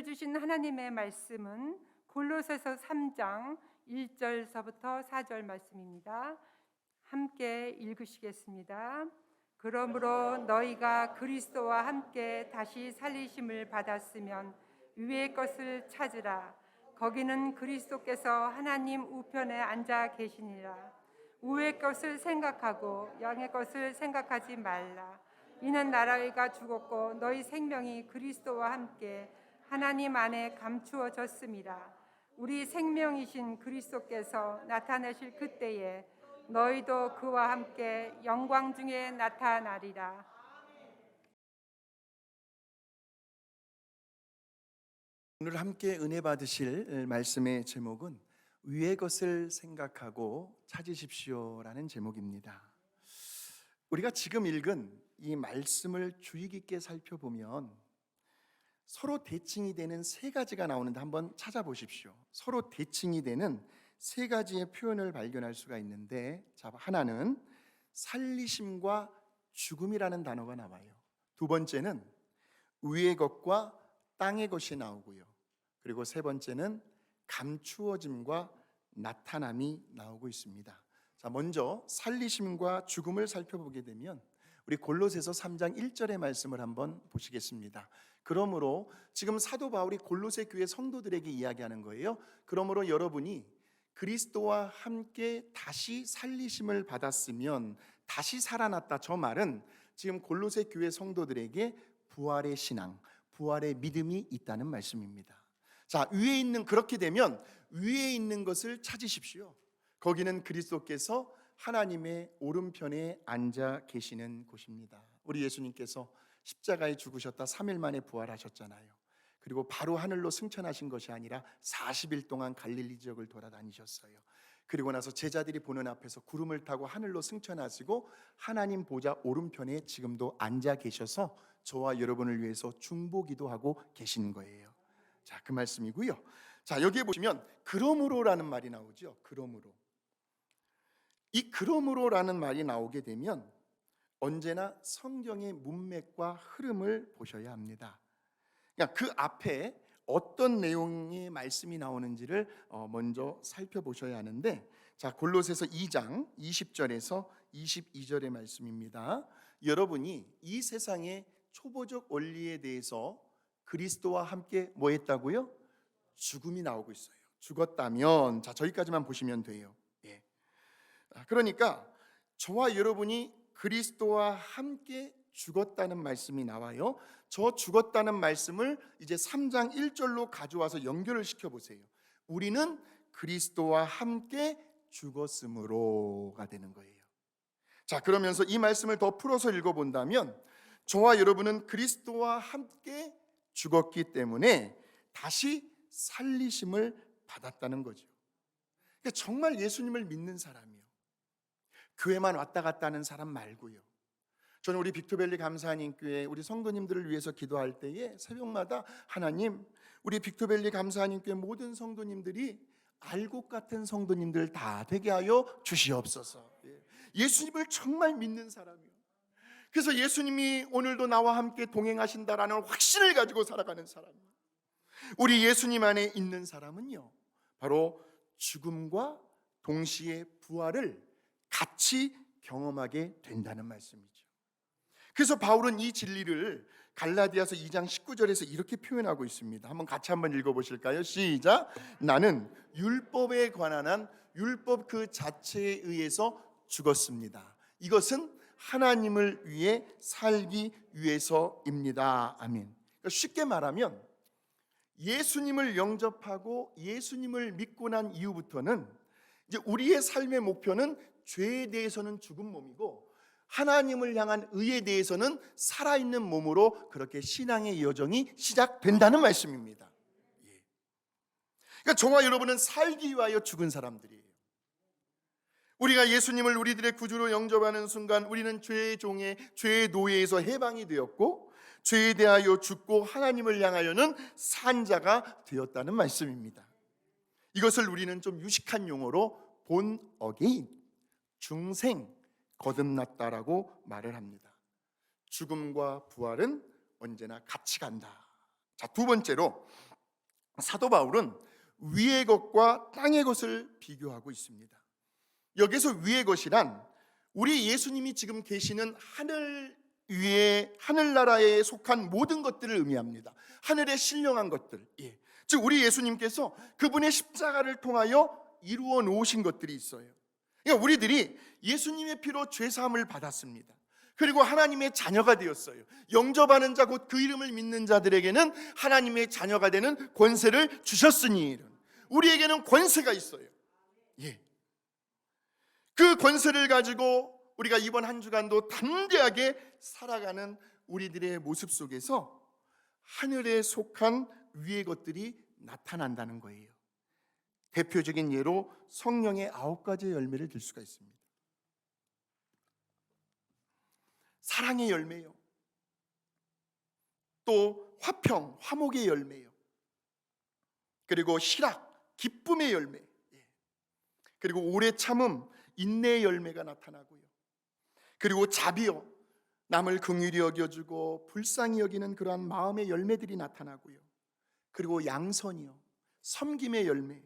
오늘 주신 하나님의 말씀은 골로새서 3장 1절서부터 4절 말씀입니다. 함께 읽으시겠습니다. 그러므로 너희가 그리스도와 함께 다시 살리심을 받았으면 위의 것을 찾으라. 거기는 그리스도께서 하나님 우편에 앉아 계시니라. 위의 것을 생각하고 양의 것을 생각하지 말라. 이는 나라가 죽었고 너희 생명이 그리스도와 함께 하나님 안에 감추어졌음이라. 우리 생명이신 그리스도께서 나타나실 그때에 너희도 그와 함께 영광 중에 나타나리라. 오늘 함께 은혜 받으실 말씀의 제목은 위의 것을 생각하고 찾으십시오라는 제목입니다. 우리가 지금 읽은 이 말씀을 주의 깊게 살펴보면 서로 대칭이 되는 세 가지가 나오는데 한번 찾아보십시오. 서로 대칭이 되는 세 가지의 표현을 발견할 수가 있는데, 자, 하나는 살리심과 죽음이라는 단어가 나와요. 두 번째는 위의 것과 땅의 것이 나오고요. 그리고 세 번째는 감추어짐과 나타남이 나오고 있습니다. 자, 먼저 살리심과 죽음을 살펴보게 되면 우리 골로새서 3장 1절의 말씀을 한번 보시겠습니다. 그러므로 지금 사도 바울이 골로새 교회 성도들에게 이야기하는 거예요. 그러므로 여러분이 그리스도와 함께 다시 살리심을 받았으면 다시 살아났다. 저 말은 지금 골로새 교회 성도들에게 부활의 신앙, 부활의 믿음이 있다는 말씀입니다. 자, 그렇게 되면 위에 있는 것을 찾으십시오. 거기는 그리스도께서 하나님의 오른편에 앉아 계시는 곳입니다. 우리 예수님께서 십자가에 죽으셨다 3일 만에 부활하셨잖아요. 그리고 바로 하늘로 승천하신 것이 아니라 40일 동안 갈릴리 지역을 돌아다니셨어요. 그리고 나서 제자들이 보는 앞에서 구름을 타고 하늘로 승천하시고 하나님 보좌 오른편에 지금도 앉아 계셔서 저와 여러분을 위해서 중보기도 하고 계신 거예요. 자, 그 말씀이고요. 자, 여기에 보시면 그러므로라는 말이 나오죠. 그러므로. 이 그러므로라는 말이 나오게 되면 언제나 성경의 문맥과 흐름을 보셔야 합니다. 그러니까 그 앞에 어떤 내용의 말씀이 나오는지를 먼저 살펴보셔야 하는데, 자, 골로새서 2장 20절에서 22절의 말씀입니다. 여러분이 이 세상의 초보적 원리에 대해서 그리스도와 함께 뭐 했다고요? 죽음이 나오고 있어요. 죽었다면, 자, 저기까지만 보시면 돼요. 예. 그러니까 저와 여러분이 그리스도와 함께 죽었다는 말씀이 나와요. 저 죽었다는 말씀을 이제 3장 1절로 가져와서 연결을 시켜보세요. 우리는 그리스도와 함께 죽었으므로가 되는 거예요. 자, 그러면서 이 말씀을 더 풀어서 읽어본다면 저와 여러분은 그리스도와 함께 죽었기 때문에 다시 살리심을 받았다는 거죠. 그러니까 정말 예수님을 믿는 사람이요, 교회만 왔다 갔다 하는 사람 말고요. 저는 우리 빅토밸리 감사하님교회 우리 성도님들을 위해서 기도할 때에 새벽마다 하나님, 우리 빅토밸리 감사하님교회 모든 성도님들이 알곡 같은 성도님들 다 되게 하여 주시옵소서. 예수님을 정말 믿는 사람이요, 그래서 예수님이 오늘도 나와 함께 동행하신다라는 확신을 가지고 살아가는 사람이요, 우리 예수님 안에 있는 사람은요 바로 죽음과 동시에 부활을 같이 경험하게 된다는 말씀이죠. 그래서 바울은 이 진리를 갈라디아서 2장 19절에서 이렇게 표현하고 있습니다. 한번 같이 한번 읽어보실까요? 시작. 나는 율법에 관한 한 율법 그 자체에 의해서 죽었습니다. 이것은 하나님을 위해 살기 위해서입니다. 아멘. 그러니까 쉽게 말하면 예수님을 영접하고 예수님을 믿고 난 이후부터는 이제 우리의 삶의 목표는 죄에 대해서는 죽은 몸이고 하나님을 향한 의에 대해서는 살아있는 몸으로 그렇게 신앙의 여정이 시작된다는 말씀입니다. 그러니까 저와 여러분은 살기 위하여 죽은 사람들이에요. 우리가 예수님을 우리들의 구주로 영접하는 순간 우리는 죄의 종의 죄의 노예에서 해방이 되었고 죄에 대하여 죽고 하나님을 향하여는 산 자가 되었다는 말씀입니다. 이것을 우리는 좀 유식한 용어로 본 어게인, 중생, 거듭났다라고 말을 합니다. 죽음과 부활은 언제나 같이 간다. 자, 두 번째로 사도 바울은 위의 것과 땅의 것을 비교하고 있습니다. 여기서 위의 것이란 우리 예수님이 지금 계시는 하늘 위에 하늘나라에 속한 모든 것들을 의미합니다. 하늘에 신령한 것들, 즉 우리 예수님께서 그분의 십자가를 통하여 이루어 놓으신 것들이 있어요. 그러니까 우리들이 예수님의 피로 죄사함을 받았습니다. 그리고 하나님의 자녀가 되었어요. 영접하는 자 곧 그 이름을 믿는 자들에게는 하나님의 자녀가 되는 권세를 주셨으니 우리에게는 권세가 있어요. 그 권세를 가지고 우리가 이번 한 주간도 담대하게 살아가는 우리들의 모습 속에서 하늘에 속한 위의 것들이 나타난다는 거예요. 대표적인 예로 성령의 9가지의 열매를 들 수가 있습니다. 사랑의 열매요, 또 화평, 화목의 열매요, 그리고 희락, 기쁨의 열매, 그리고 오래 참음, 인내의 열매가 나타나고요. 그리고 자비요, 남을 긍휼히 여겨주고 불쌍히 여기는 그러한 마음의 열매들이 나타나고요. 그리고 양선이요, 섬김의 열매,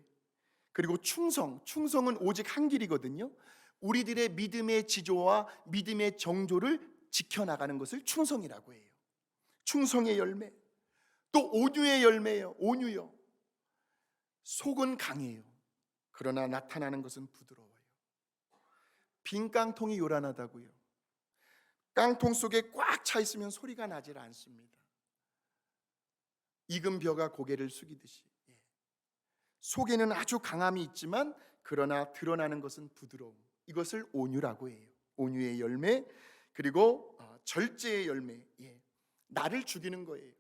그리고 충성은 오직 한 길이거든요. 우리들의 믿음의 지조와 믿음의 정조를 지켜나가는 것을 충성이라고 해요. 충성의 열매, 또 온유의 열매요, 온유요. 속은 강해요, 그러나 나타나는 것은 부드러워요. 빈 깡통이 요란하다고요. 깡통 속에 꽉 차 있으면 소리가 나질 않습니다. 익은 벼가 고개를 숙이듯이 속에는 아주 강함이 있지만 그러나 드러나는 것은 부드러움, 이것을 온유라고 해요. 온유의 열매, 그리고 절제의 열매, 나를 죽이는 거예요.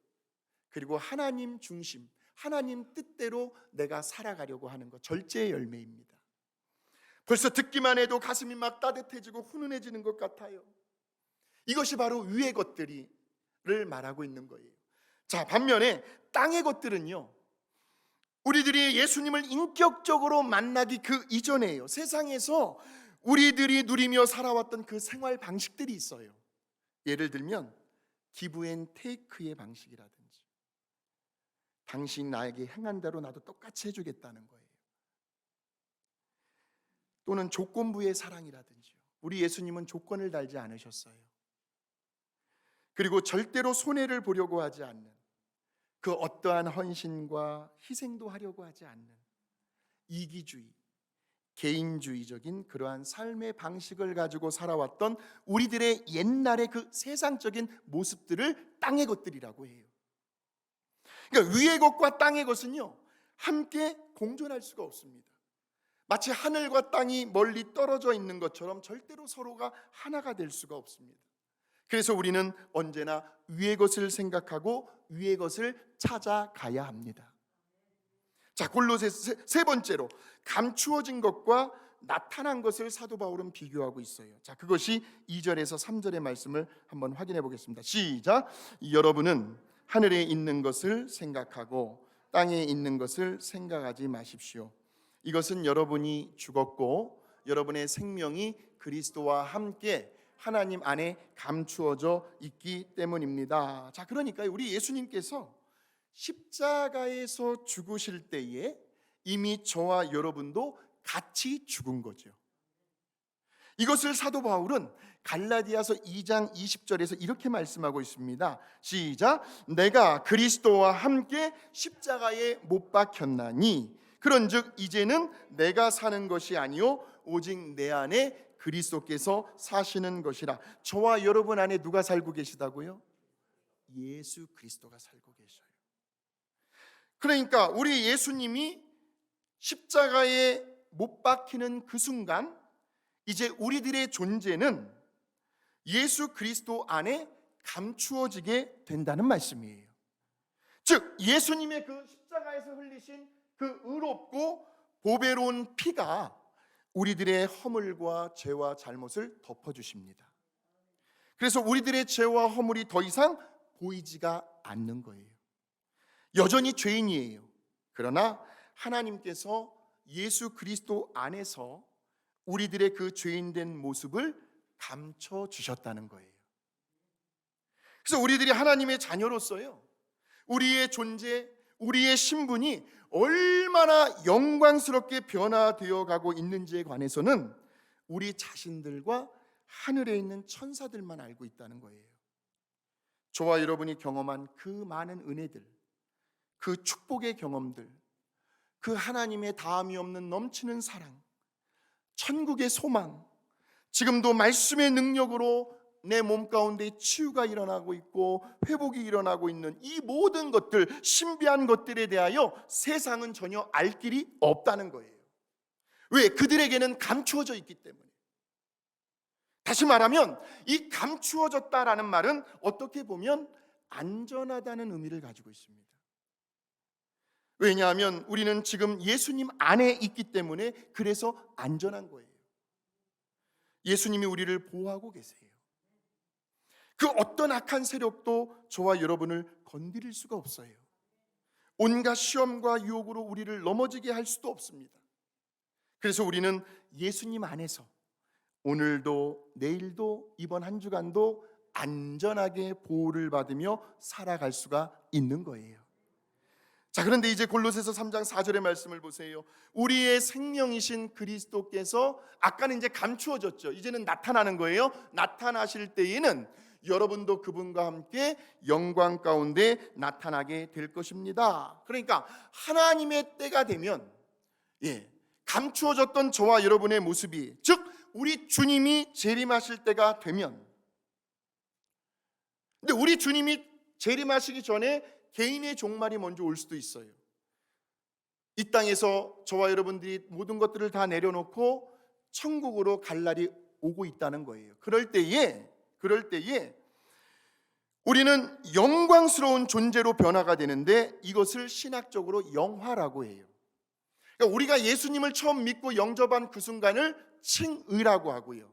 그리고 하나님 중심, 하나님 뜻대로 내가 살아가려고 하는 것, 절제의 열매입니다. 벌써 듣기만 해도 가슴이 막 따뜻해지고 훈훈해지는 것 같아요. 이것이 바로 위의 것들을 말하고 있는 거예요. 자, 반면에 땅의 것들은요, 우리들이 예수님을 인격적으로 만나기 그 이전에요. 세상에서 우리들이 누리며 살아왔던 그 생활 방식들이 있어요. 예를 들면 기브 앤 테이크의 방식이라든지, 당신 나에게 행한 대로 나도 똑같이 해주겠다는 거예요. 또는 조건부의 사랑이라든지요. 우리 예수님은 조건을 달지 않으셨어요. 그리고 절대로 손해를 보려고 하지 않는, 그 어떠한 헌신과 희생도 하려고 하지 않는 이기주의, 개인주의적인 그러한 삶의 방식을 가지고 살아왔던 우리들의 옛날의 그 세상적인 모습들을 땅의 것들이라고 해요. 그러니까 위의 것과 땅의 것은요, 함께 공존할 수가 없습니다. 마치 하늘과 땅이 멀리 떨어져 있는 것처럼 절대로 서로가 하나가 될 수가 없습니다. 그래서 우리는 언제나 위의 것을 생각하고 위의 것을 찾아가야 합니다. 자, 골로새서 세 번째로 감추어진 것과 나타난 것을 사도 바울은 비교하고 있어요. 자, 그것이 2절에서 3절의 말씀을 한번 확인해 보겠습니다. 시작. 여러분은 하늘에 있는 것을 생각하고 땅에 있는 것을 생각하지 마십시오. 이것은 여러분이 죽었고 여러분의 생명이 그리스도와 함께 하나님 안에 감추어져 있기 때문입니다. 자, 그러니까 우리 예수님께서 십자가에서 죽으실 때에 이미 저와 여러분도 같이 죽은 거죠. 이것을 사도 바울은 갈라디아서 2장 20절에서 이렇게 말씀하고 있습니다. 시작. 내가 그리스도와 함께 십자가에 못 박혔나니 그런즉 이제는 내가 사는 것이 아니요 오직 내 안에 그리스도께서 사시는 것이라. 저와 여러분 안에 누가 살고 계시다고요? 예수 그리스도가 살고 계셔요. 그러니까 우리 예수님이 십자가에 못 박히는 그 순간 이제 우리들의 존재는 예수 그리스도 안에 감추어지게 된다는 말씀이에요. 즉 예수님의 그 십자가에서 흘리신 그 의롭고 보배로운 피가 우리들의 허물과 죄와 잘못을 덮어주십니다. 그래서 우리들의 죄와 허물이 더 이상 보이지가 않는 거예요. 여전히 죄인이에요. 그러나 하나님께서 예수 그리스도 안에서 우리들의 그 죄인된 모습을 감춰주셨다는 거예요. 그래서 우리들이 하나님의 자녀로서요, 우리의 존재, 우리의 신분이 얼마나 영광스럽게 변화되어 가고 있는지에 관해서는 우리 자신들과 하늘에 있는 천사들만 알고 있다는 거예요. 저와 여러분이 경험한 그 많은 은혜들, 그 축복의 경험들, 그 하나님의 다함이 없는 넘치는 사랑, 천국의 소망, 지금도 말씀의 능력으로 내 몸 가운데 치유가 일어나고 있고 회복이 일어나고 있는 이 모든 것들, 신비한 것들에 대하여 세상은 전혀 알 길이 없다는 거예요. 왜? 그들에게는 감추어져 있기 때문에. 다시 말하면 이 감추어졌다라는 말은 어떻게 보면 안전하다는 의미를 가지고 있습니다. 왜냐하면 우리는 지금 예수님 안에 있기 때문에 그래서 안전한 거예요. 예수님이 우리를 보호하고 계세요. 그 어떤 악한 세력도 저와 여러분을 건드릴 수가 없어요. 온갖 시험과 유혹으로 우리를 넘어지게 할 수도 없습니다. 그래서 우리는 예수님 안에서 오늘도 내일도 이번 한 주간도 안전하게 보호를 받으며 살아갈 수가 있는 거예요. 자, 그런데 이제 골로새서 3장 4절의 말씀을 보세요. 우리의 생명이신 그리스도께서, 아까는 이제 감추어졌죠. 이제는 나타나는 거예요. 나타나실 때에는 여러분도 그분과 함께 영광 가운데 나타나게 될 것입니다. 그러니까 하나님의 때가 되면, 감추어졌던 저와 여러분의 모습이, 즉 우리 주님이 재림하실 때가 되면, 근데 우리 주님이 재림하시기 전에 개인의 종말이 먼저 올 수도 있어요. 이 땅에서 저와 여러분들이 모든 것들을 다 내려놓고 천국으로 갈 날이 오고 있다는 거예요. 그럴 때에 우리는 영광스러운 존재로 변화가 되는데 이것을 신학적으로 영화라고 해요. 그러니까 우리가 예수님을 처음 믿고 영접한 그 순간을 칭의라고 하고요.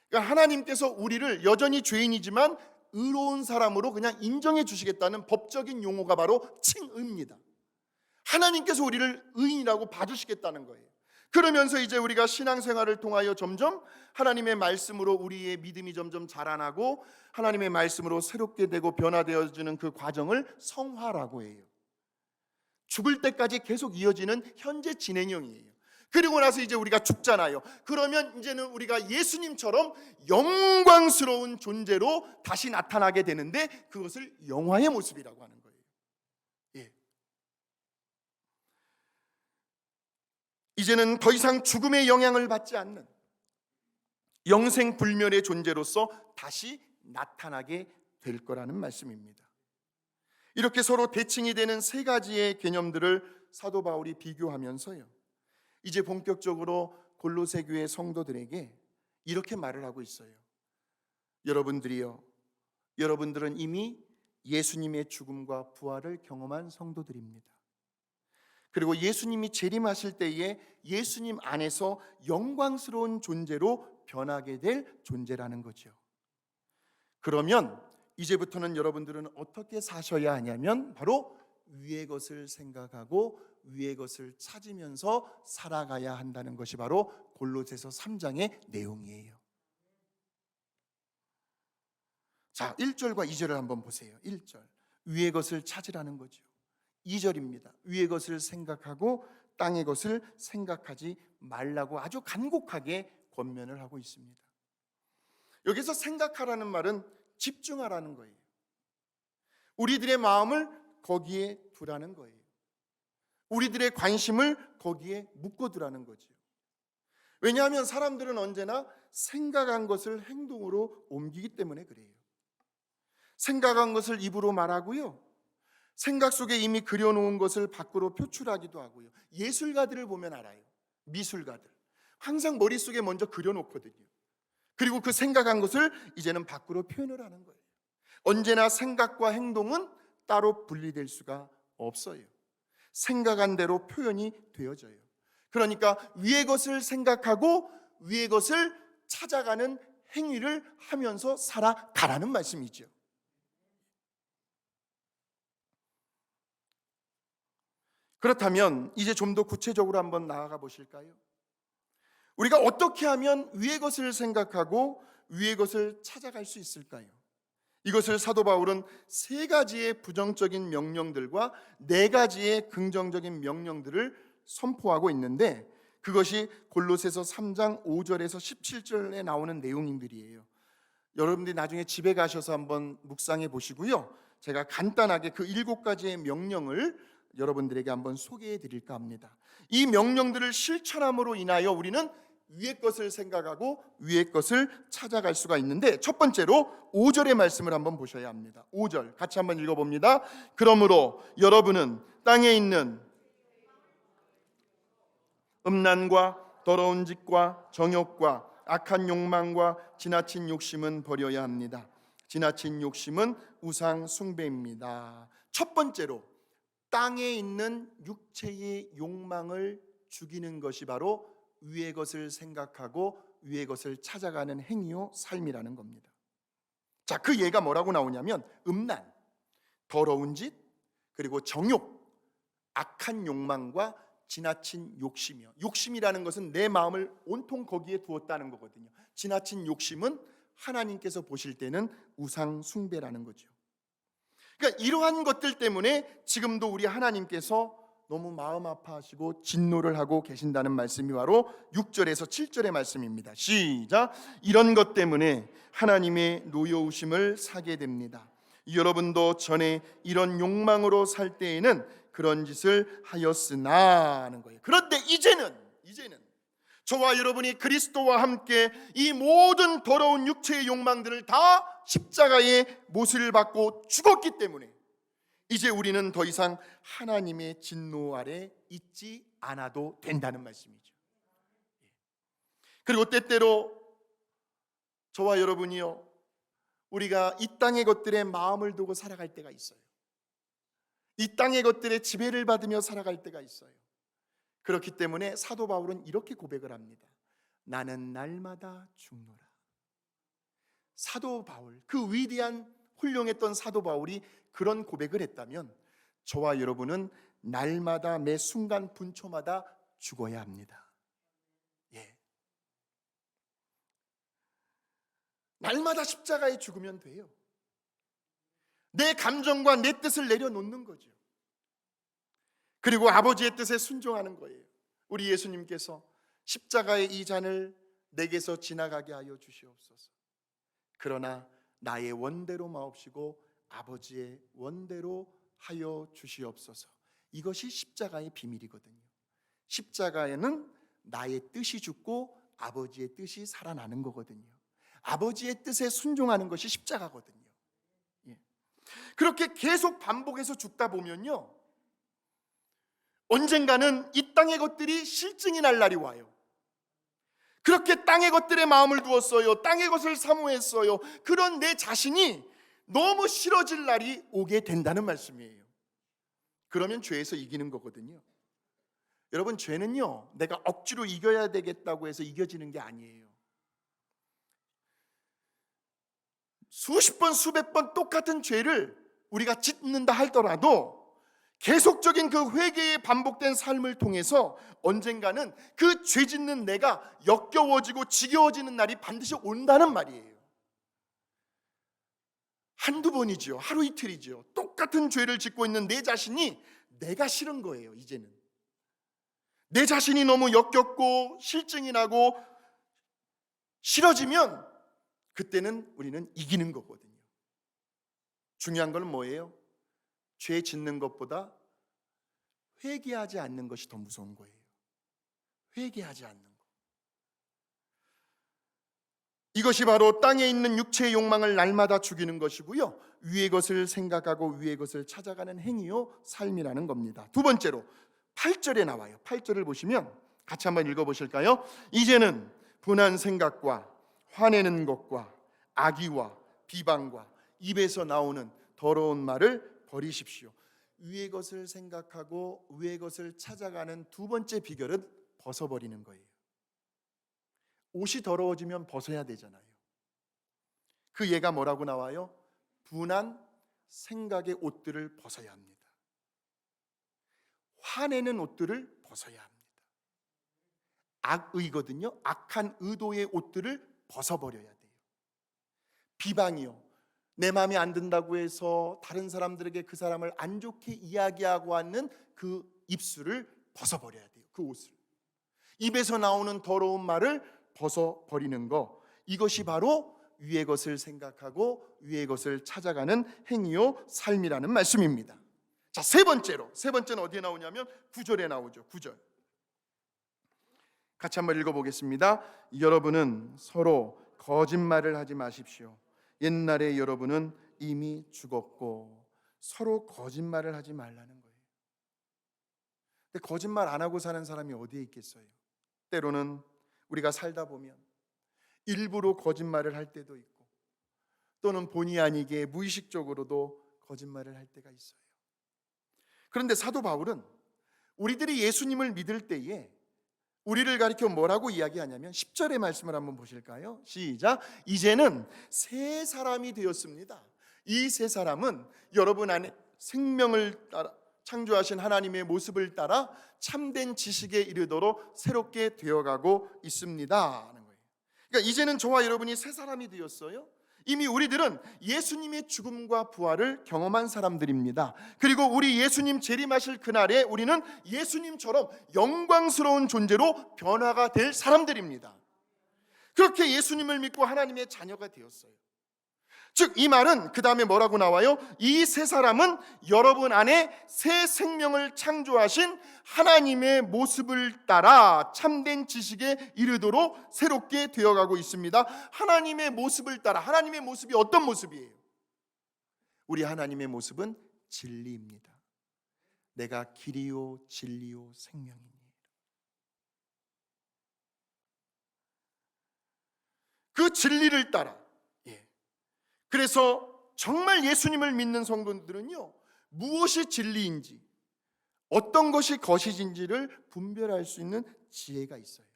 그러니까 하나님께서 우리를 여전히 죄인이지만 의로운 사람으로 그냥 인정해 주시겠다는 법적인 용어가 바로 칭의입니다. 하나님께서 우리를 의인이라고 봐주시겠다는 거예요. 그러면서 이제 우리가 신앙생활을 통하여 점점 하나님의 말씀으로 우리의 믿음이 점점 자라나고 하나님의 말씀으로 새롭게 되고 변화되어지는 그 과정을 성화라고 해요. 죽을 때까지 계속 이어지는 현재 진행형이에요. 그리고 나서 이제 우리가 죽잖아요. 그러면 이제는 우리가 예수님처럼 영광스러운 존재로 다시 나타나게 되는데 그것을 영화의 모습이라고 하는 거예요. 이제는 더 이상 죽음의 영향을 받지 않는 영생불멸의 존재로서 다시 나타나게 될 거라는 말씀입니다. 이렇게 서로 대칭이 되는 세 가지의 개념들을 사도 바울이 비교하면서요, 이제 본격적으로 골로새 교회 성도들에게 이렇게 말을 하고 있어요. 여러분들은 이미 예수님의 죽음과 부활을 경험한 성도들입니다. 그리고 예수님이 재림하실 때에 예수님 안에서 영광스러운 존재로 변하게 될 존재라는 거죠. 그러면 이제부터는 여러분들은 어떻게 사셔야 하냐면 바로 위의 것을 생각하고 위의 것을 찾으면서 살아가야 한다는 것이 바로 골로새서 3장의 내용이에요. 자, 1절과 2절을 한번 보세요. 1절, 위의 것을 찾으라는 거죠. 2절입니다. 위의 것을 생각하고 땅의 것을 생각하지 말라고 아주 간곡하게 권면을 하고 있습니다. 여기서 생각하라는 말은 집중하라는 거예요. 우리들의 마음을 거기에 두라는 거예요. 우리들의 관심을 거기에 묶어두라는 거죠. 왜냐하면 사람들은 언제나 생각한 것을 행동으로 옮기기 때문에 그래요. 생각한 것을 입으로 말하고요, 생각 속에 이미 그려놓은 것을 밖으로 표출하기도 하고요. 예술가들을 보면 알아요. 미술가들 항상 머릿속에 먼저 그려놓거든요. 그리고 그 생각한 것을 이제는 밖으로 표현을 하는 거예요. 언제나 생각과 행동은 따로 분리될 수가 없어요. 생각한 대로 표현이 되어져요. 그러니까 위의 것을 생각하고 위의 것을 찾아가는 행위를 하면서 살아가라는 말씀이죠. 그렇다면 이제 좀 더 구체적으로 한번 나아가 보실까요? 우리가 어떻게 하면 위의 것을 생각하고 위의 것을 찾아갈 수 있을까요? 이것을 사도 바울은 3가지의 부정적인 명령들과 4가지의 긍정적인 명령들을 선포하고 있는데, 그것이 골로새서 3장 5절에서 17절에 나오는 내용들이에요. 여러분들이 나중에 집에 가셔서 한번 묵상해 보시고요, 제가 간단하게 그 7가지의 명령을 여러분들에게 한번 소개해 드릴까 합니다. 이 명령들을 실천함으로 인하여 우리는 위의 것을 생각하고 위의 것을 찾아갈 수가 있는데, 첫 번째로 5절의 말씀을 한번 보셔야 합니다. 5절 같이 한번 읽어봅니다. 그러므로 여러분은 땅에 있는 음란과 더러운 짓과 정욕과 악한 욕망과 지나친 욕심은 버려야 합니다. 지나친 욕심은 우상 숭배입니다. 첫 번째로 땅에 있는 육체의 욕망을 죽이는 것이 바로 위의 것을 생각하고 위의 것을 찾아가는 행위요 삶이라는 겁니다. 자, 그 예가 뭐라고 나오냐면 음란, 더러운 짓, 그리고 정욕, 악한 욕망과 지나친 욕심이요. 욕심이라는 것은 내 마음을 온통 거기에 두었다는 거거든요. 지나친 욕심은 하나님께서 보실 때는 우상 숭배라는 거죠. 그러니까 이러한 것들 때문에 지금도 우리 하나님께서 너무 마음 아파하시고 진노를 하고 계신다는 말씀이 바로 6절에서 7절의 말씀입니다. 시작. 이런 것 때문에 하나님의 노여우심을 사게 됩니다. 여러분도 전에 이런 욕망으로 살 때에는 그런 짓을 하였으나 하는 거예요. 그런데 이제는 저와 여러분이 그리스도와 함께 이 모든 더러운 육체의 욕망들을 다 십자가의 못을 받고 죽었기 때문에 이제 우리는 더 이상 하나님의 진노 아래 있지 않아도 된다는 말씀이죠. 그리고 때때로 저와 여러분이요, 우리가 이 땅의 것들에 마음을 두고 살아갈 때가 있어요. 이 땅의 것들에 지배를 받으며 살아갈 때가 있어요. 그렇기 때문에 사도 바울은 이렇게 고백을 합니다. 나는 날마다 죽노라. 사도 바울, 그 위대한 훌륭했던 사도 바울이 그런 고백을 했다면 저와 여러분은 날마다 매 순간 분초마다 죽어야 합니다. 예. 날마다 십자가에 죽으면 돼요. 내 감정과 내 뜻을 내려놓는 거죠. 그리고 아버지의 뜻에 순종하는 거예요. 우리 예수님께서 십자가의 이 잔을 내게서 지나가게 하여 주시옵소서. 그러나 나의 원대로 마옵시고 아버지의 원대로 하여 주시옵소서. 이것이 십자가의 비밀이거든요. 십자가에는 나의 뜻이 죽고 아버지의 뜻이 살아나는 거거든요. 아버지의 뜻에 순종하는 것이 십자가거든요. 예. 그렇게 계속 반복해서 죽다 보면요, 언젠가는 이 땅의 것들이 실증이 날 날이 와요. 그렇게 땅의 것들에 마음을 두었어요. 땅의 것을 사모했어요. 그런 내 자신이 너무 싫어질 날이 오게 된다는 말씀이에요. 그러면 죄에서 이기는 거거든요. 여러분, 죄는요, 내가 억지로 이겨야 되겠다고 해서 이겨지는 게 아니에요. 수십 번, 수백 번 똑같은 죄를 우리가 짓는다 하더라도 계속적인 그 회개의 반복된 삶을 통해서 언젠가는 그 죄 짓는 내가 역겨워지고 지겨워지는 날이 반드시 온다는 말이에요. 한두 번이죠. 하루 이틀이죠. 똑같은 죄를 짓고 있는 내 자신이 내가 싫은 거예요. 이제는 내 자신이 너무 역겹고 실증이 나고 싫어지면 그때는 우리는 이기는 거거든요. 중요한 건 뭐예요? 죄 짓는 것보다 회개하지 않는 것이 더 무서운 거예요. 회개하지 않는 것. 이것이 바로 땅에 있는 육체의 욕망을 날마다 죽이는 것이고요, 위의 것을 생각하고 위의 것을 찾아가는 행위요 삶이라는 겁니다. 두 번째로 8절에 나와요. 8절을 보시면 같이 한번 읽어보실까요? 이제는 분한 생각과 화내는 것과 악의와 비방과 입에서 나오는 더러운 말을 버리십시오. 위의 것을 생각하고 위의 것을 찾아가는 두 번째 비결은 벗어버리는 거예요. 옷이 더러워지면 벗어야 되잖아요. 그 예가 뭐라고 나와요? 분한 생각의 옷들을 벗어야 합니다. 화내는 옷들을 벗어야 합니다. 악의거든요. 악한 의도의 옷들을 벗어버려야 돼요. 비방이요, 내 마음에 안 든다고 해서 다른 사람들에게 그 사람을 안 좋게 이야기하고 하는 그 입술을 벗어버려야 돼요. 그 옷을. 입에서 나오는 더러운 말을 벗어버리는 거, 이것이 바로 위의 것을 생각하고 위의 것을 찾아가는 행위요 삶이라는 말씀입니다. 자, 세 번째는 어디에 나오냐면 9절에 나오죠. 9절 같이 한번 읽어보겠습니다. 여러분은 서로 거짓말을 하지 마십시오. 옛날에 여러분은 이미 죽었고. 서로 거짓말을 하지 말라는 거예요. 근데 거짓말 안 하고 사는 사람이 어디에 있겠어요? 때로는 우리가 살다 보면 일부러 거짓말을 할 때도 있고, 또는 본의 아니게 무의식적으로도 거짓말을 할 때가 있어요. 그런데 사도 바울은 우리들이 예수님을 믿을 때에 우리를 가리켜 뭐라고 이야기하냐면 10절의 말씀을 한번 보실까요? 시작. 이제는 새 사람이 되었습니다. 이 새 사람은 여러분 안에 생명을 따라 창조하신 하나님의 모습을 따라 참된 지식에 이르도록 새롭게 되어가고 있습니다 하는 거예요. 그러니까 이제는 저와 여러분이 새 사람이 되었어요. 이미 우리들은 예수님의 죽음과 부활을 경험한 사람들입니다. 그리고 우리 예수님 재림하실 그날에 우리는 예수님처럼 영광스러운 존재로 변화가 될 사람들입니다. 그렇게 예수님을 믿고 하나님의 자녀가 되었어요. 즉 이 말은 그 다음에 뭐라고 나와요? 이 새 사람은 여러분 안에 새 생명을 창조하신 하나님의 모습을 따라 참된 지식에 이르도록 새롭게 되어가고 있습니다. 하나님의 모습을 따라. 하나님의 모습이 어떤 모습이에요? 우리 하나님의 모습은 진리입니다. 내가 길이요 진리요 생명이니. 그 진리를 따라. 그래서 정말 예수님을 믿는 성도들은요, 무엇이 진리인지, 어떤 것이 거짓인지를 분별할 수 있는 지혜가 있어요.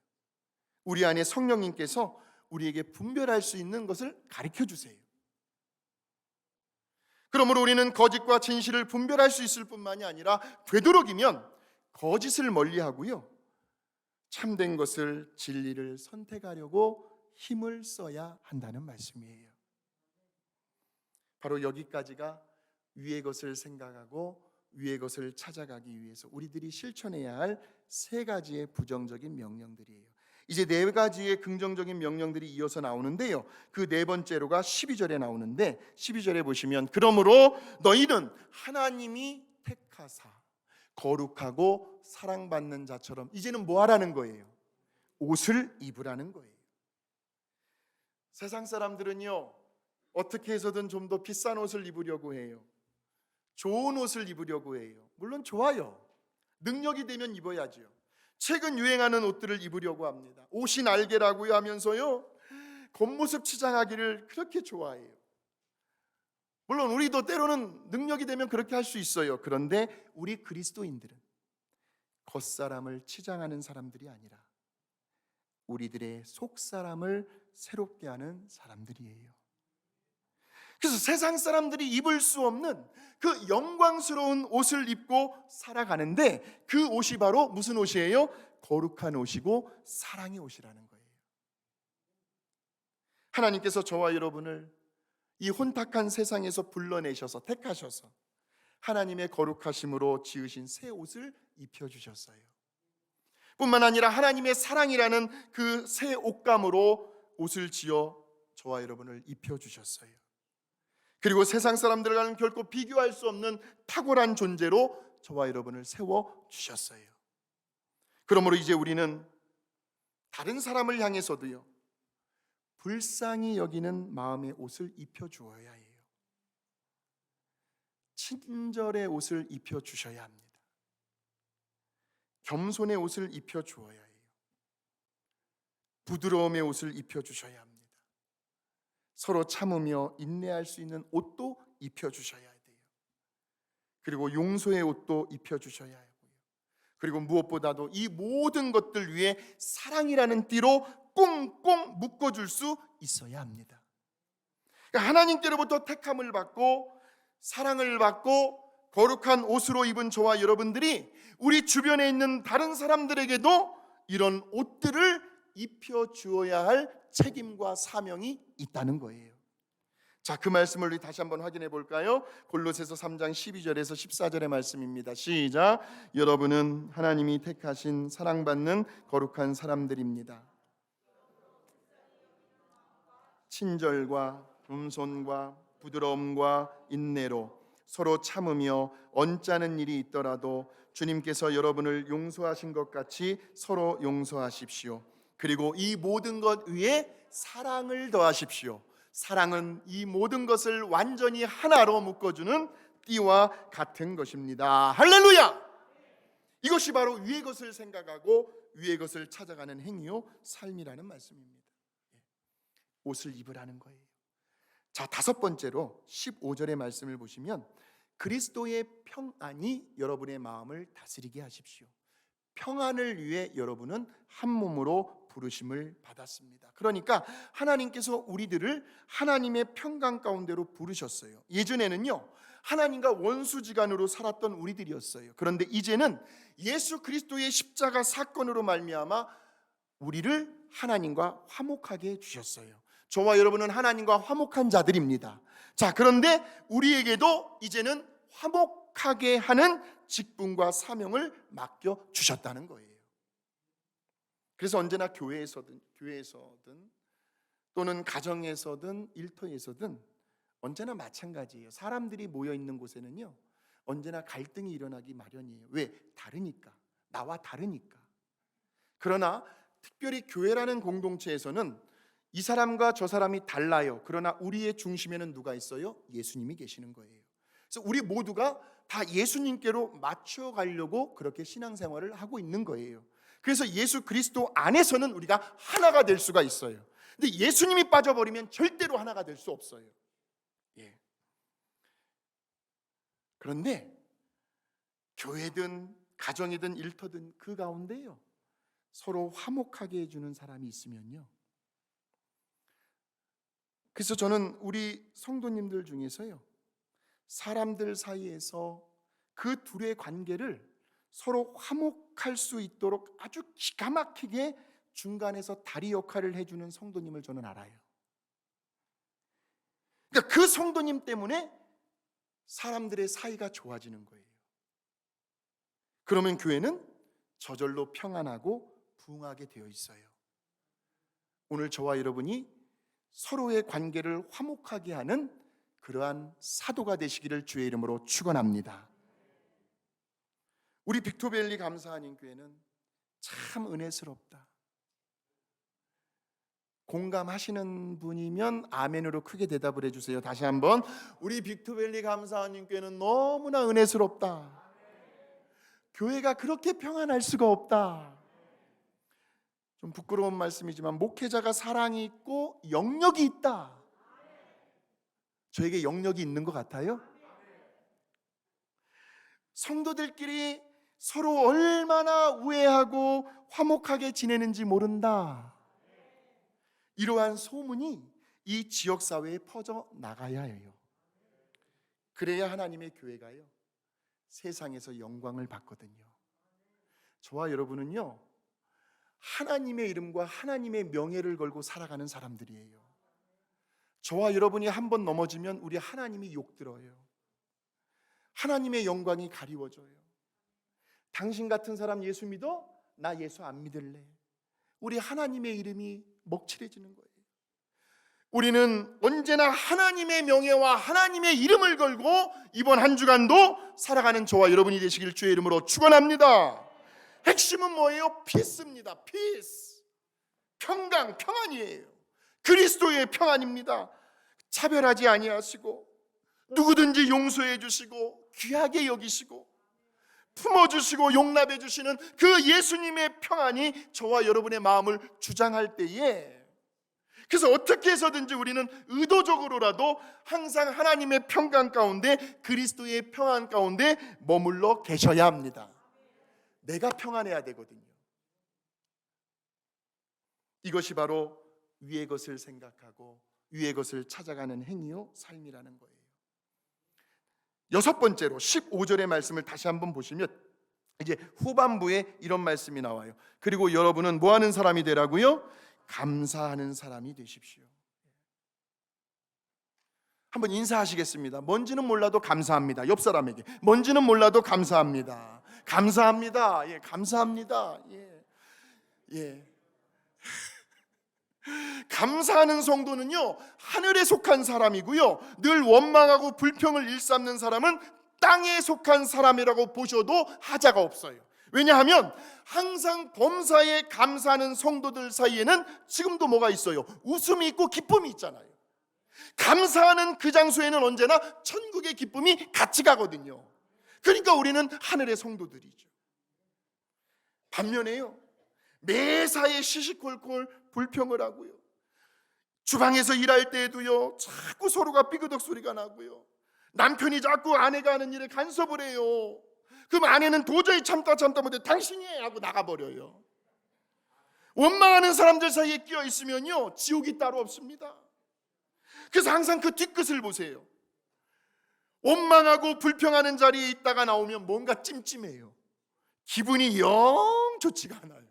우리 안에 성령님께서 우리에게 분별할 수 있는 것을 가르쳐 주세요. 그러므로 우리는 거짓과 진실을 분별할 수 있을 뿐만이 아니라 되도록이면 거짓을 멀리하고요, 참된 것을, 진리를 선택하려고 힘을 써야 한다는 말씀이에요. 바로 여기까지가 위의 것을 생각하고 위의 것을 찾아가기 위해서 우리들이 실천해야 할 세 가지의 부정적인 명령들이에요. 이제 네 가지의 긍정적인 명령들이 이어서 나오는데요, 그 네 번째로가 12절에 나오는데, 12절에 보시면 그러므로 너희는 하나님이 택하사 거룩하고 사랑받는 자처럼, 이제는 뭐 하라는 거예요? 옷을 입으라는 거예요. 세상 사람들은요, 어떻게 해서든 좀 더 비싼 옷을 입으려고 해요. 좋은 옷을 입으려고 해요. 물론 좋아요. 능력이 되면 입어야죠. 최근 유행하는 옷들을 입으려고 합니다. 옷이 날개라고요 하면서요, 겉모습 치장하기를 그렇게 좋아해요. 물론 우리도 때로는 능력이 되면 그렇게 할 수 있어요. 그런데 우리 그리스도인들은 겉사람을 치장하는 사람들이 아니라 우리들의 속사람을 새롭게 하는 사람들이에요. 그래서 세상 사람들이 입을 수 없는 그 영광스러운 옷을 입고 살아가는데, 그 옷이 바로 무슨 옷이에요? 거룩한 옷이고 사랑의 옷이라는 거예요. 하나님께서 저와 여러분을 이 혼탁한 세상에서 불러내셔서 택하셔서 하나님의 거룩하심으로 지으신 새 옷을 입혀주셨어요. 뿐만 아니라 하나님의 사랑이라는 그 새 옷감으로 옷을 지어 저와 여러분을 입혀주셨어요. 그리고 세상 사람들과는 결코 비교할 수 없는 탁월한 존재로 저와 여러분을 세워주셨어요. 그러므로 이제 우리는 다른 사람을 향해서도요, 불쌍히 여기는 마음의 옷을 입혀주어야 해요. 친절의 옷을 입혀주셔야 합니다. 겸손의 옷을 입혀주어야 해요. 부드러움의 옷을 입혀주셔야 합니다. 서로 참으며 인내할 수 있는 옷도 입혀주셔야 돼요. 그리고 용서의 옷도 입혀주셔야 하고요. 그리고 무엇보다도 이 모든 것들 위에 사랑이라는 띠로 꽁꽁 묶어줄 수 있어야 합니다. 그러니까 하나님께로부터 택함을 받고 사랑을 받고 거룩한 옷으로 입은 저와 여러분들이 우리 주변에 있는 다른 사람들에게도 이런 옷들을 입혀주어야 할 책임과 사명이 있다는 거예요. 자, 그 말씀을 우리 다시 한번 확인해 볼까요? 골로새서 3장 12절에서 14절의 말씀입니다. 시작. 여러분은 하나님이 택하신 사랑받는 거룩한 사람들입니다. 친절과 겸손과 부드러움과 인내로 서로 참으며 언짢은 일이 있더라도 주님께서 여러분을 용서하신 것 같이 서로 용서하십시오. 그리고 이 모든 것 위에 사랑을 더하십시오. 사랑은 이 모든 것을 완전히 하나로 묶어주는 띠와 같은 것입니다. 할렐루야! 이것이 바로 위의 것을 생각하고 위의 것을 찾아가는 행위요 삶이라는 말씀입니다. 옷을 입으라는 거예요. 자, 다섯 번째로 15절의 말씀을 보시면 그리스도의 평안이 여러분의 마음을 다스리게 하십시오. 평안을 위해 여러분은 한 몸으로 부르심을 받았습니다. 그러니까 하나님께서 우리들을 하나님의 평강 가운데로 부르셨어요. 예전에는요, 하나님과 원수지간으로 살았던 우리들이었어요. 그런데 이제는 예수 그리스도의 십자가 사건으로 말미암아 우리를 하나님과 화목하게 해주셨어요. 저와 여러분은 하나님과 화목한 자들입니다. 자, 그런데 우리에게도 이제는 화목하게 하는 직분과 사명을 맡겨 주셨다는 거예요. 그래서 언제나 교회에서든 또는 가정에서든 일터에서든 언제나 마찬가지예요. 사람들이 모여 있는 곳에는요, 언제나 갈등이 일어나기 마련이에요. 왜? 다르니까. 나와 다르니까. 그러나 특별히 교회라는 공동체에서는 이 사람과 저 사람이 달라요. 그러나 우리의 중심에는 누가 있어요? 예수님이 계시는 거예요. 그래서 우리 모두가 다 예수님께로 맞춰가려고 그렇게 신앙생활을 하고 있는 거예요. 그래서 예수 그리스도 안에서는 우리가 하나가 될 수가 있어요. 근데 예수님이 빠져버리면 절대로 하나가 될 수 없어요. 예. 그런데 교회든 가정이든 일터든 그 가운데요, 서로 화목하게 해주는 사람이 있으면요, 그래서 저는 우리 성도님들 중에서요, 사람들 사이에서 그 둘의 관계를 서로 화목할 수 있도록 아주 기가 막히게 중간에서 다리 역할을 해주는 성도님을 저는 알아요. 그러니까 그 성도님 때문에 사람들의 사이가 좋아지는 거예요. 그러면 교회는 저절로 평안하고 부흥하게 되어 있어요. 오늘 저와 여러분이 서로의 관계를 화목하게 하는 그러한 사도가 되시기를 주의 이름으로 축원합니다. 우리 빅토밸리 감사하는 교회는 참 은혜스럽다. 공감하시는 분이면 아멘으로 크게 대답을 해주세요. 다시 한번, 우리 빅토밸리 감사하는 교회는 너무나 은혜스럽다. 교회가 그렇게 평안할 수가 없다. 좀 부끄러운 말씀이지만 목회자가 사랑이 있고 영역이 있다. 저에게 영역이 있는 것 같아요? 성도들끼리 서로 얼마나 우애하고 화목하게 지내는지 모른다. 이러한 소문이 이 지역사회에 퍼져나가야 해요. 그래야 하나님의 교회가요, 세상에서 영광을 받거든요. 저와 여러분은요, 하나님의 이름과 하나님의 명예를 걸고 살아가는 사람들이에요. 저와 여러분이 한번 넘어지면 우리 하나님이 욕들어요. 하나님의 영광이 가리워져요. 당신 같은 사람 예수 믿어? 나 예수 안 믿을래. 우리 하나님의 이름이 먹칠해지는 거예요. 우리는 언제나 하나님의 명예와 하나님의 이름을 걸고 이번 한 주간도 살아가는 저와 여러분이 되시길 주의 이름으로 축원합니다. 핵심은 뭐예요? 피스입니다. 피스. 평강, 평안이에요. 그리스도의 평안입니다. 차별하지 아니하시고 누구든지 용서해 주시고 귀하게 여기시고 품어주시고 용납해 주시는 그 예수님의 평안이 저와 여러분의 마음을 주장할 때에, 그래서 어떻게 해서든지 우리는 의도적으로라도 항상 하나님의 평강 가운데, 그리스도의 평안 가운데 머물러 계셔야 합니다. 내가 평안해야 되거든요. 이것이 바로 위의 것을 생각하고 위의 것을 찾아가는 행위요 삶이라는 거예요. 여섯 번째로 15절의 말씀을 다시 한번 보시면 이제 후반부에 이런 말씀이 나와요. 그리고 여러분은 뭐 하는 사람이 되라고요? 감사하는 사람이 되십시오. 한번 인사하시겠습니다. 뭔지는 몰라도 감사합니다. 옆 사람에게 뭔지는 몰라도 감사합니다. 감사합니다. 예, 감사합니다. 예, 예. 감사하는 성도는요, 하늘에 속한 사람이고요, 늘 원망하고 불평을 일삼는 사람은 땅에 속한 사람이라고 보셔도 하자가 없어요. 왜냐하면 항상 범사에 감사하는 성도들 사이에는 지금도 뭐가 있어요? 웃음이 있고 기쁨이 있잖아요. 감사하는 그 장소에는 언제나 천국의 기쁨이 같이 가거든요. 그러니까 우리는 하늘의 성도들이죠. 반면에요, 매사에 시시콜콜 불평을 하고요, 주방에서 일할 때에도요 자꾸 서로가 삐그덕 소리가 나고요, 남편이 자꾸 아내가 하는 일에 간섭을 해요. 그럼 아내는 도저히 참다 못해 당신이 해 하고 나가버려요. 원망하는 사람들 사이에 끼어 있으면요 지옥이 따로 없습니다. 그래서 항상 그 뒤끝을 보세요. 원망하고 불평하는 자리에 있다가 나오면 뭔가 찜찜해요. 기분이 영 좋지가 않아요.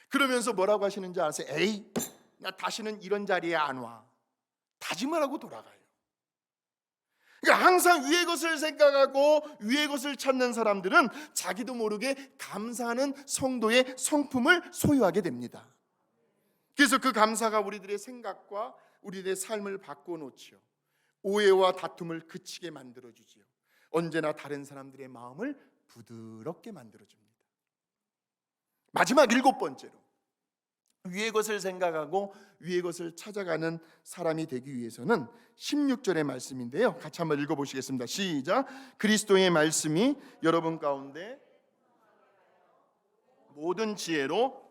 그러면서 뭐라고 하시는지 아세요? 에이, 나 다시는 이런 자리에 안 와. 다짐을 하고 돌아가요. 그러니까 항상 위의 것을 생각하고 위의 것을 찾는 사람들은 자기도 모르게 감사하는 성도의 성품을 소유하게 됩니다. 그래서 그 감사가 우리들의 생각과 우리들의 삶을 바꿔놓지요. 오해와 다툼을 그치게 만들어주지요. 언제나 다른 사람들의 마음을 부드럽게 만들어줍니다. 마지막 7번째로, 위의 것을 생각하고 위의 것을 찾아가는 사람이 되기 위해서는 16절의 말씀인데요, 같이 한번 읽어보시겠습니다. 시작. 그리스도의 말씀이 여러분 가운데 모든 지혜로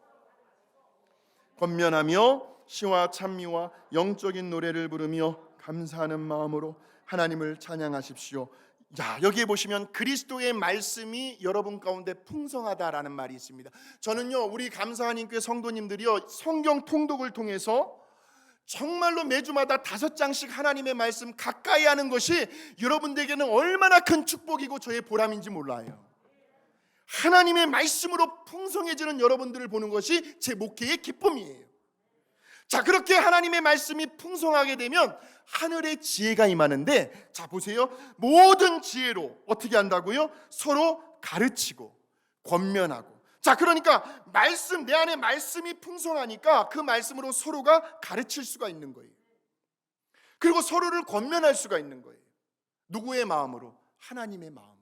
권면하며 시와 찬미와 영적인 노래를 부르며 감사하는 마음으로 하나님을 찬양하십시오. 자, 여기에 보시면 그리스도의 말씀이 여러분 가운데 풍성하다라는 말이 있습니다. 저는요, 우리 감사하는 교회 성도님들이요, 성경 통독을 통해서 정말로 매주마다 5장씩 하나님의 말씀 가까이 하는 것이 여러분들에게는 얼마나 큰 축복이고 저의 보람인지 몰라요. 하나님의 말씀으로 풍성해지는 여러분들을 보는 것이 제 목회의 기쁨이에요. 자, 그렇게 하나님의 말씀이 풍성하게 되면 하늘의 지혜가 임하는데, 자 보세요, 모든 지혜로 어떻게 한다고요? 서로 가르치고 권면하고. 자, 그러니까 말씀, 내 안에 말씀이 풍성하니까 그 말씀으로 서로가 가르칠 수가 있는 거예요. 그리고 서로를 권면할 수가 있는 거예요. 누구의 마음으로? 하나님의 마음으로.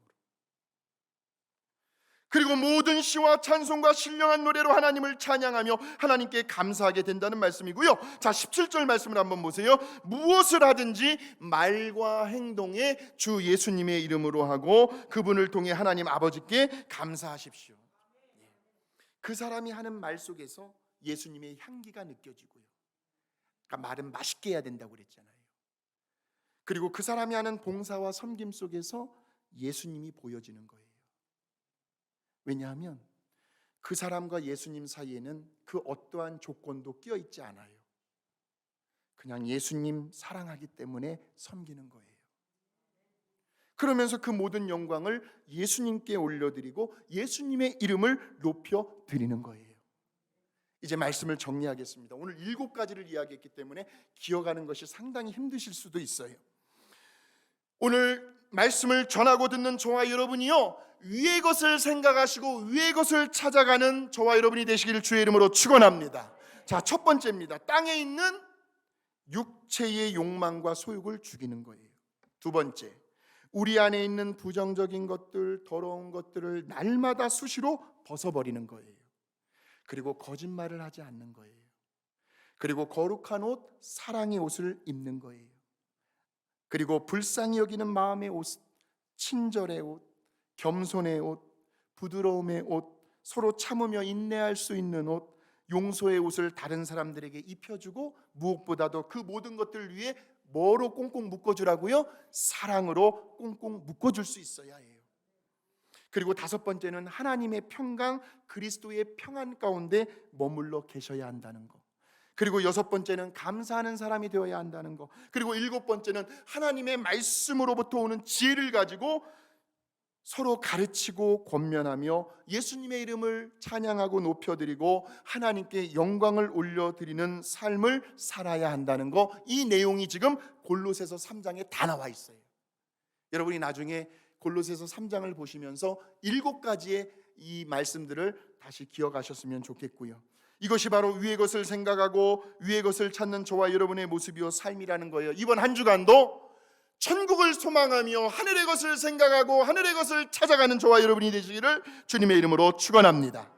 그리고 모든 시와 찬송과 신령한 노래로 하나님을 찬양하며 하나님께 감사하게 된다는 말씀이고요. 자, 17절 말씀을 한번 보세요. 무엇을 하든지 말과 행동에 주 예수님의 이름으로 하고 그분을 통해 하나님 아버지께 감사하십시오. 그 사람이 하는 말 속에서 예수님의 향기가 느껴지고요. 그러니까 말은 맛있게 해야 된다고 그랬잖아요. 그리고 그 사람이 하는 봉사와 섬김 속에서 예수님이 보여지는 거예요. 왜냐하면 그 사람과 예수님 사이에는 그 어떠한 조건도 끼어 있지 않아요. 그냥 예수님 사랑하기 때문에 섬기는 거예요. 그러면서 그 모든 영광을 예수님께 올려드리고 예수님의 이름을 높여드리는 거예요. 이제 말씀을 정리하겠습니다. 오늘 7가지를 이야기했기 때문에 기억하는 것이 상당히 힘드실 수도 있어요. 오늘 말씀을 전하고 듣는 저와 여러분이요, 위의 것을 생각하시고 위의 것을 찾아가는 저와 여러분이 되시기를 주의 이름으로 축원합니다. 자, 첫 번째입니다. 땅에 있는 육체의 욕망과 소욕을 죽이는 거예요. 두 번째, 우리 안에 있는 부정적인 것들, 더러운 것들을 날마다 수시로 벗어버리는 거예요. 그리고 거짓말을 하지 않는 거예요. 그리고 거룩한 옷, 사랑의 옷을 입는 거예요. 그리고 불쌍히 여기는 마음의 옷, 친절의 옷, 겸손의 옷, 부드러움의 옷, 서로 참으며 인내할 수 있는 옷, 용서의 옷을 다른 사람들에게 입혀주고, 무엇보다도 그 모든 것들 위해 뭐로 꽁꽁 묶어주라고요? 사랑으로 꽁꽁 묶어줄 수 있어야 해요. 그리고 5번째는 하나님의 평강, 그리스도의 평안 가운데 머물러 계셔야 한다는 거. 그리고 6번째는 감사하는 사람이 되어야 한다는 거. 그리고 7번째는 하나님의 말씀으로부터 오는 지혜를 가지고 서로 가르치고 권면하며 예수님의 이름을 찬양하고 높여드리고 하나님께 영광을 올려드리는 삶을 살아야 한다는 거. 이 내용이 지금 골로새서 3장에 다 나와 있어요. 여러분이 나중에 골로새서 3장을 보시면서 7가지의 이 말씀들을 다시 기억하셨으면 좋겠고요. 이것이 바로 위의 것을 생각하고 위의 것을 찾는 저와 여러분의 모습이요 삶이라는 거예요. 이번 한 주간도 천국을 소망하며 하늘의 것을 생각하고 하늘의 것을 찾아가는 저와 여러분이 되시기를 주님의 이름으로 축원합니다.